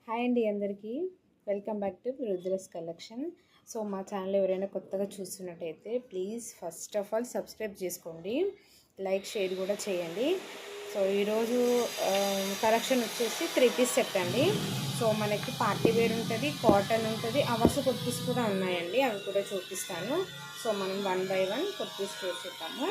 Hi అండి అందరికీ welcome back to Rudra's collection. So మా ఛానల్ ఎవరైనా కొత్తగా చూస్తున్నట్టయితే please first of all subscribe చేసుకోండి, లైక్ షేర్ కూడా చేయండి. సో ఈరోజు కలెక్షన్ వచ్చేసి 3 పీస్ సెట్ అండి. సో మనకి పార్టీ వేర్ ఉంటుంది, కాటన్ ఉంటుంది, అవర్స్ కుర్తీస్ కూడా ఉన్నాయండి, అవి కూడా చూపిస్తాను. సో మనం 1 బై 1 కుర్తీస్ చూపిస్తాము.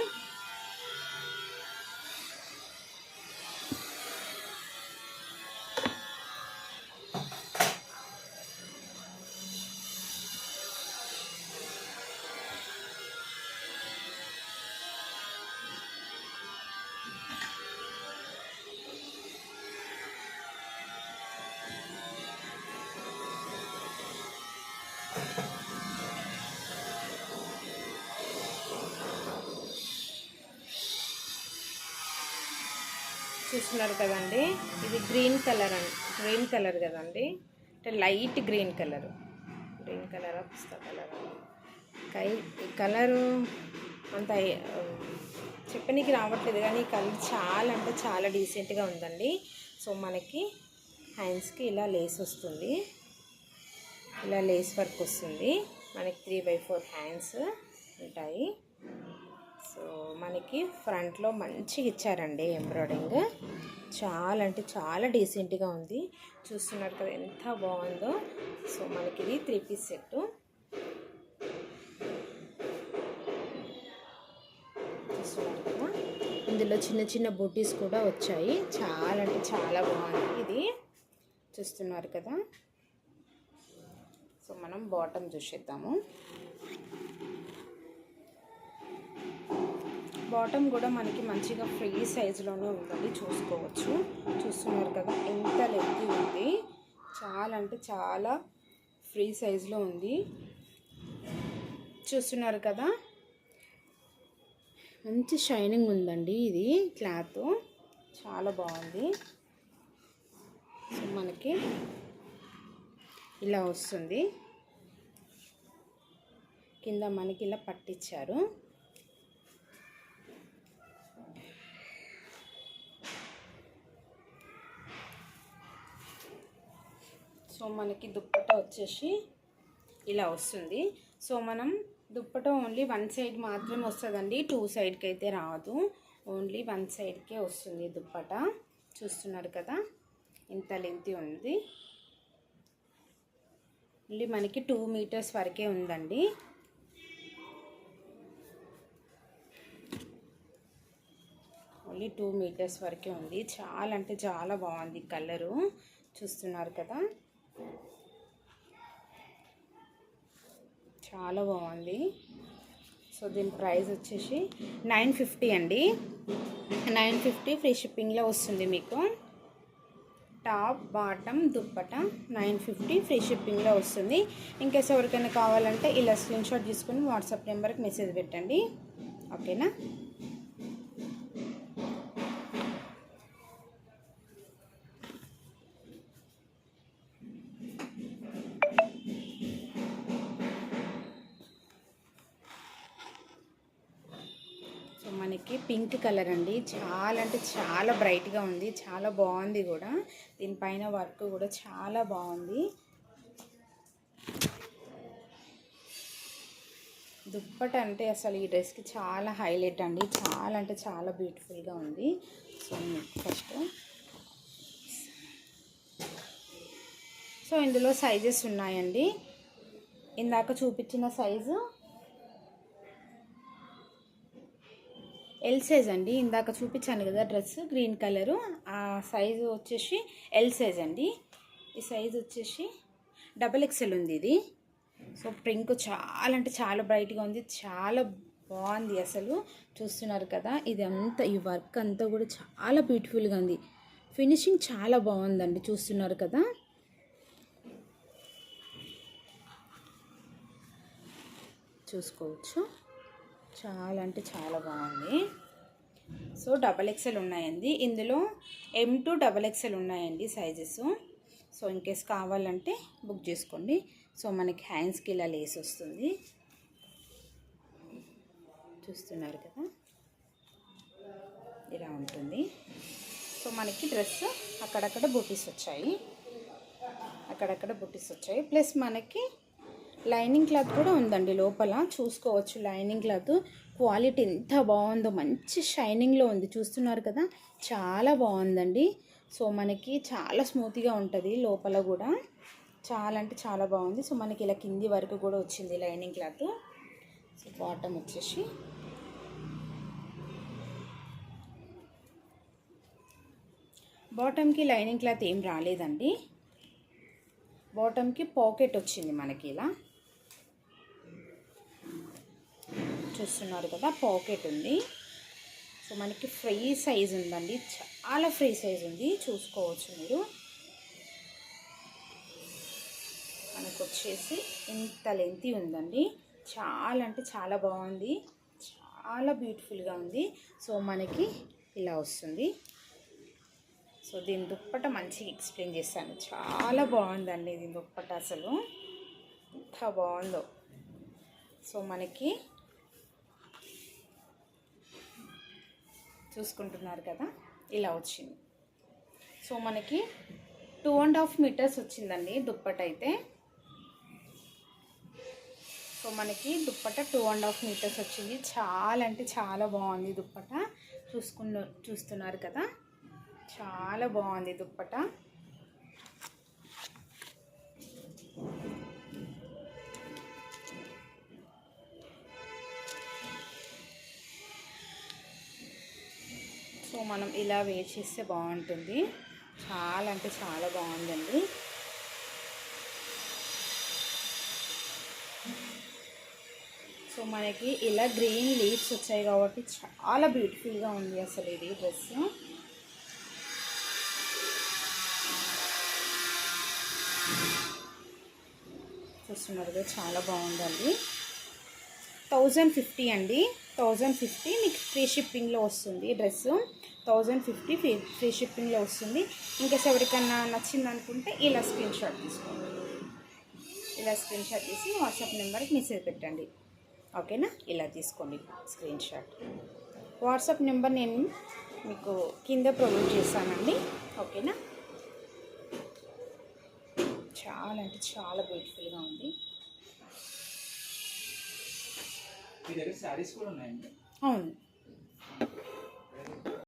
చూస్తున్నారు కదండి, ఇది గ్రీన్ కలర్ కదండి, అంటే లైట్ గ్రీన్ కలర్ పిస్తా కలర్. ఈ కలరు అంత చెప్పనీకి రావట్లేదు, కానీ ఈ కలర్ చాలా అంటే చాలా డీసెంట్గా ఉందండి. సో మనకి హ్యాండ్స్కి ఇలా లేస్ వస్తుంది, ఇలా లేస్ వర్క్ వస్తుంది. మనకి 3/4 హ్యాండ్స్ ఉంటాయి. సో మనకి ఫ్రంట్లో మంచిగా ఇచ్చారండి ఎంబ్రాయిడింగ్, చాలా అంటే చాలా డీసెంట్గా ఉంది. చూస్తున్నారు కదా ఎంత బాగుందో. సో మనకి ఇది 3 పీస్ సెట్. చూస్తున్నారు కదా, ఇందులో చిన్న చిన్న బూటీస్ కూడా వచ్చాయి, చాలా అంటే చాలా బాగుంది ఇది. చూస్తున్నారు కదా. సో మనం బాటమ్ చూసేద్దాము. బాటమ్ కూడా మనకి మంచిగా ఫ్రీ సైజులోనే ఉందండి, చూసుకోవచ్చు. చూస్తున్నారు కదా ఎంత లెంత్ ఉంది, చాలా అంటే చాలా ఫ్రీ సైజులో ఉంది. చూస్తున్నారు కదా, మంచి షైనింగ్ ఉందండి. ఇది క్లాత్ చాలా బాగుంది. సో మనకి ఇలా వస్తుంది, కింద మనకి ఇలా పట్టించారు. సో మనకి దుప్పట వచ్చేసి ఇలా వస్తుంది. సో మనం దుప్పట ఓన్లీ 1 సైడ్ మాత్రమే వస్తుందండి, 2 సైడ్కి అయితే రాదు, ఓన్లీ 1 సైడ్కే వస్తుంది దుప్పట. చూస్తున్నారు కదా ఇంత లెంత్ ఉంది. ఓన్లీ మనకి 2 మీటర్స్ వరకే ఉందండి. ఓన్లీ 2 మీటర్స్ వరకే ఉంది. చాలా అంటే చాలా బాగుంది కలరు. చూస్తున్నారు కదా చాలా బాగుంది. సో దీని ప్రైస్ వచ్చేసి 950 అండి. 950 ఫ్రీ షిప్పింగ్లో వస్తుంది మీకు. టాప్ బాటమ్ దుప్పట 950 ఫ్రీ షిప్పింగ్లో వస్తుంది. ఇంకేస్ ఎవరికైనా కావాలంటే ఇలా స్క్రీన్షాట్ తీసుకుని వాట్సాప్ నెంబర్కి మెసేజ్ పెట్టండి, ఓకేనా. మనకి పింక్ కలర్ అండి, చాలా అంటే చాలా బ్రైట్గా ఉంది, చాలా బాగుంది కూడా. దీనిపైన వర్క్ కూడా చాలా బాగుంది. దుప్పట అంటే అసలు ఈ డ్రెస్కి చాలా హైలైట్ అండి, చాలా అంటే చాలా బ్యూటిఫుల్గా ఉంది. సో ఇందులో సైజెస్ ఉన్నాయండి. ఇందాక చూపించిన సైజు ఎల్ సైజ్ అండి. ఇందాక చూపించాను కదా డ్రెస్ గ్రీన్ కలరు, ఆ సైజు వచ్చేసి ఎల్ సైజ్ అండి. ఈ సైజు వచ్చేసి XXL ఉంది ఇది. సో పింక్ చాలా అంటే చాలా బ్రైట్గా ఉంది, చాలా బాగుంది అసలు. చూస్తున్నారు కదా, ఇది అంతా ఈ వర్క్ అంతా కూడా చాలా బ్యూటిఫుల్గా ఉంది, ఫినిషింగ్ చాలా బాగుందండి. చూస్తున్నారు కదా, చూసుకోవచ్చు, చాలా అంటే చాలా బాగుంది. సో XXL ఉన్నాయండి ఇందులో, M to XXL ఉన్నాయండి సైజెస్. సో ఇన్కేస్ కావాలంటే బుక్ చేసుకోండి. సో మనకి హ్యాండ్స్కి ఇలా లేస్ వస్తుంది, చూస్తున్నారు కదా ఇలా ఉంటుంది. సో మనకి డ్రెస్ అక్కడక్కడ బూటీస్ వచ్చాయి. అక్కడక్కడ బుట్టీస్ వచ్చాయి. ప్లస్ మనకి లైనింగ్ క్లాత్ కూడా ఉందండి లోపల, చూసుకోవచ్చు. లైనింగ్ క్లాత్ క్వాలిటీ ఎంత బాగుందో, మంచి షైనింగ్లో ఉంది, చూస్తున్నారు కదా, చాలా బాగుందండి. సో మనకి చాలా స్మూత్గా ఉంటుంది లోపల కూడా, చాలా అంటే చాలా బాగుంది. సో మనకి ఇలా కింది వరకు కూడా వచ్చింది లైనింగ్ క్లాత్. సో బాటమ్ వచ్చేసి బాటమ్కి లైనింగ్ క్లాత్ ఏం రాలేదండి. బాటమ్కి పాకెట్ వచ్చింది మనకి ఇలా, చూస్తున్నారు కదా, పాకెట్ ఉంది. సో మనకి ఫ్రీ సైజ్ ఉందండి, చాలా ఫ్రీ సైజ్ ఉంది, చూసుకోవచ్చు మీరు. మనకు వచ్చేసి ఇంత లెంతీ ఉందండి, చాలా అంటే చాలా బాగుంది, చాలా బ్యూటిఫుల్గా ఉంది. సో మనకి ఇలా వస్తుంది. సో దీని దుప్పట మంచిగా ఎక్స్ప్లెయిన్ చేస్తాను, చాలా బాగుందండి దీని దుప్పట, అసలు ఎంత బాగుందో. సో మనకి చూసుకుంటున్నారు కదా, ఇలా వచ్చింది. సో మనకి 2.5 మీటర్స్ వచ్చిందండి దుప్పట అయితే. సో మనకి దుప్పట 2.5 మీటర్స్ వచ్చింది, చాలా అంటే చాలా బాగుంది దుప్పట, చూస్తున్నారు కదా, చాలా బాగుంది దుప్పట. సో మనం ఇలా వేర్ చేస్తే బాగుంటుంది, చాలా అంటే చాలా బాగుందండి. సో మనకి ఇలా గ్రీన్ లీవ్స్ వచ్చాయి కాబట్టి చాలా బ్యూటిఫుల్గా ఉంది అసలు ఇది డ్రెస్. చూస్తున్నారు కదా, చాలా బాగుందండి. 1050 అండి, 1050 మీకు ఫ్రీ షిప్పింగ్లో వస్తుంది డ్రెస్. 1050 ఫ్రీ షిప్పింగ్లో వస్తుంది. ఇంకా ఎవరికన్నా నచ్చింది అనుకుంటే ఇలా స్క్రీన్ షాట్ తీసుకోండి, ఇలా స్క్రీన్ షాట్ తీసి వాట్సాప్ నెంబర్కి మెసేజ్ పెట్టండి, ఓకేనా. ఇలా తీసుకోండి స్క్రీన్ షాట్. వాట్సాప్ నెంబర్ నేను మీకు కింద ప్రొవైడ్ చేస్తానండి, ఓకేనా. చాలా అంటే చాలా బ్యూటిఫుల్గా ఉంది. మీ దగ్గర శారీస్ కూడా ఉన్నాయండి? అవును.